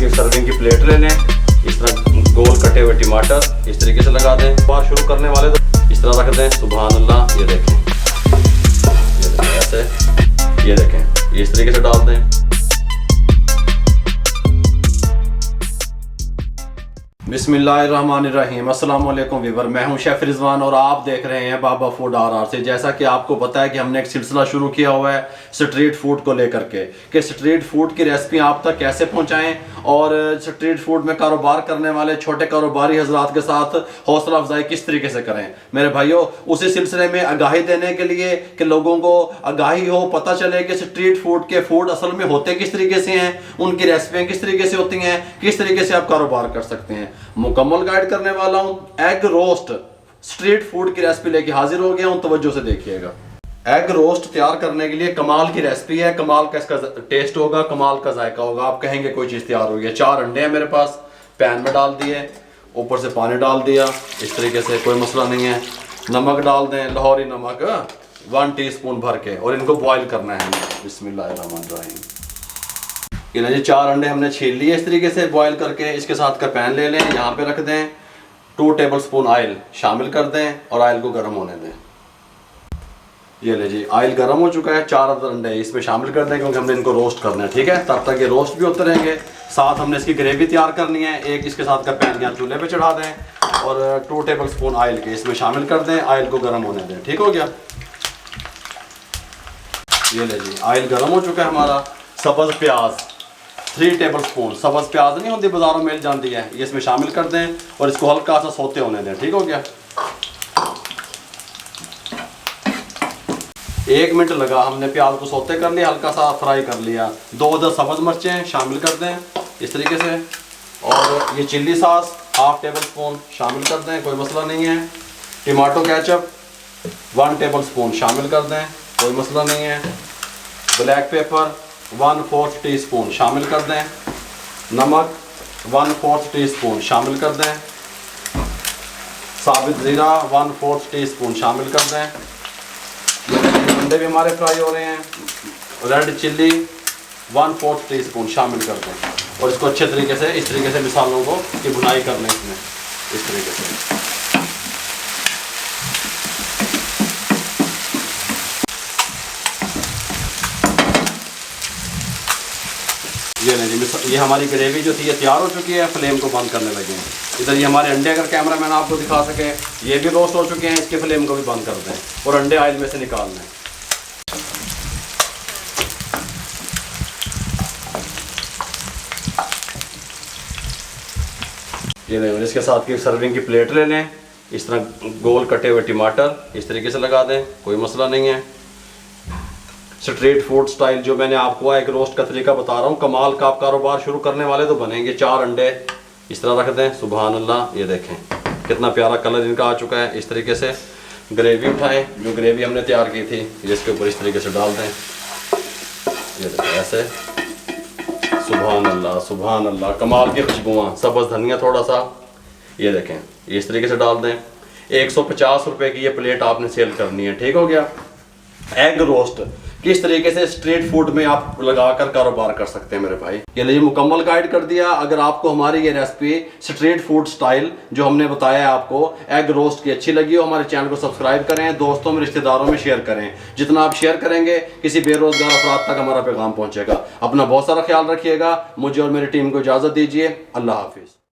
की सर्विंग की प्लेट ले लें, इस तरह गोल कटे हुए टमाटर इस तरीके से लगा दें। बार शुरू करने वाले तो इस तरह रख दें। सुभान अल्लाह, ये देखें, ऐसे ये देखें, इस तरीके से डाल दें। बिस्मिल्लाहिर्रहमानिर्रहीम। अस्सलाम वालेकुम वीवर, मैं हूं शेफ रिजवान और आप देख रहे हैं बाबा फूड RR से। जैसा कि आपको पता है कि हमने एक सिलसिला शुरू किया हुआ है स्ट्रीट फूड को लेकर के, कि स्ट्रीट फूड की रेसिपी आप तक कैसे पहुंचाएं और स्ट्रीट फूड में कारोबार करने वाले छोटे कारोबारी हजरात के साथ हौसला अफजाई किस तरीके से करें। मेरे भाइयों, उसी सिलसिले में आगाही देने के लिए कि लोगों को आगाही हो, पता चले कि स्ट्रीट फूड के फूड असल में होते किस तरीके से हैं, उनकी रेसिपियाँ किस तरीके से होती हैं, किस तरीके से आप कारोबार कर सकते हैं। मुकम्मल गाइड करने वाला हूं। एग रोस्ट स्ट्रीट फूड की रेसिपी लेके हाजिर हो गया हूं, तवज्जो से देखिएगा। एग रोस्ट तैयार करने के लिए कमाल की रेसिपी है, कमाल का इसका टेस्ट होगा, कमाल का जायका होगा। आप कहेंगे कोई चीज़ तैयार हो गई है। 4 अंडे हैं मेरे पास, पैन में डाल दिए, ऊपर से पानी डाल दिया इस तरीके से, कोई मसला नहीं है। नमक डाल दें, लाहौरी नमक 1 टीस्पून भर के, और इनको बॉईल करना है हमें। बिस्मिल्लाहिर्रहमानिर्रहीम। ये ना जी 4 अंडे हमने छील लिए इस तरीके से बॉईल करके। इसके साथ का पैन ले लें, यहाँ पे रख दें, 2 टेबलस्पून ऑयल शामिल कर दें और ऑयल को गर्म होने दें। ये ले जी, ऑयल गर्म हो चुका है। 4 अंडे इसमें शामिल कर दें क्योंकि हमने इनको रोस्ट करना है, ठीक है। तब तक ये रोस्ट भी होते रहेंगे। साथ हमने इसकी ग्रेवी तैयार करनी है। एक इसके साथ का पैन यहाँ चूल्हे पे चढ़ा दें और 2 टेबलस्पून ऑयल के इसमें शामिल कर दें। ऑयल को गर्म होने दें, ठीक हो गया। ये ले जी, ऑयल गर्म हो चुका है हमारा। सब्ज़ प्याज 3 टेबलस्पून, सब्ज़ प्याज नहीं होती बाजारों मिल जाती है, ये इसमें शामिल कर दें और इसको हल्का सा सोते होने दें, ठीक हो गया। 1 मिनट लगा, हमने प्याज को सोते कर लिया, हल्का सा फ्राई कर लिया। 2 अदद सब्ज़ मिर्चें शामिल कर दें इस तरीके से, और ये चिल्ली सॉस 1/2 टेबलस्पून शामिल कर दें, कोई मसला नहीं है। टमाटो केचप 1 टेबलस्पून शामिल कर दें, कोई मसला नहीं है। ब्लैक पेपर 1/4 टीस्पून शामिल कर दें। नमक 1/4 टीस्पून शामिल कर दें। साबित ज़ीरा 1/4 टीस्पून शामिल कर दें। अंडे भी हमारे फ्राई हो रहे हैं। रेड चिल्ली 1/4 टीस्पून शामिल कर दें और इसको अच्छे तरीके से इस तरीके से मसालों को की भुनाई कर लें इसमें इस तरीके से। ये नहीं जी, ये हमारी ग्रेवी जो थी ये तैयार हो चुकी है। फ्लेम को बंद करने लगे हैं। इधर ये हमारे अंडे, अगर कैमरा मैन आपको दिखा सके, ये भी रोस्ट हो चुके हैं। इसके फ्लेम को भी बंद कर दें और अंडे ऑयल में से निकाल लें। ये नहीं, इसके साथ की सर्विंग की प्लेट ले लें, इस तरह गोल कटे हुए टमाटर इस तरीके से लगा दें, कोई मसला नहीं है। स्ट्रीट फूड स्टाइल जो मैंने आपको एक रोस्ट का तरीका बता रहा हूँ, कमाल का। आप कारोबार शुरू करने वाले तो बनेंगे। 4 अंडे इस तरह रख दें। सुभान अल्लाह, ये देखें कितना प्यारा कलर इनका आ चुका है। इस तरीके से ग्रेवी उठाएं, जो ग्रेवी हमने तैयार की थी जिसके ऊपर इस तरीके से डाल दें। ये देखें ऐसे। सुभान अल्लाह, सुभान अल्लाह, कमाल की खुशबुआँ। सब्ज़ धनिया थोड़ा सा, ये देखें इस तरीके से डाल दें। 150 रुपये की ये प्लेट आपने सेल करनी है, ठीक हो गया। एग रोस्ट किस तरीके से स्ट्रीट फूड में आप लगाकर कारोबार कर सकते हैं मेरे भाई, ये लिए मुकम्मल गाइड कर दिया। अगर आपको हमारी ये रेसिपी स्ट्रीट फूड स्टाइल जो हमने बताया है आपको एग रोस्ट की अच्छी लगी हो, हमारे चैनल को सब्सक्राइब करें, दोस्तों में रिश्तेदारों में शेयर करें। जितना आप शेयर करेंगे किसी बेरोजगार अफराद तक हमारा पैगाम पहुंचेगा। अपना बहुत सारा ख्याल रखिएगा। मुझे और मेरी टीम को इजाज़त दीजिए। अल्लाह हाफिज़।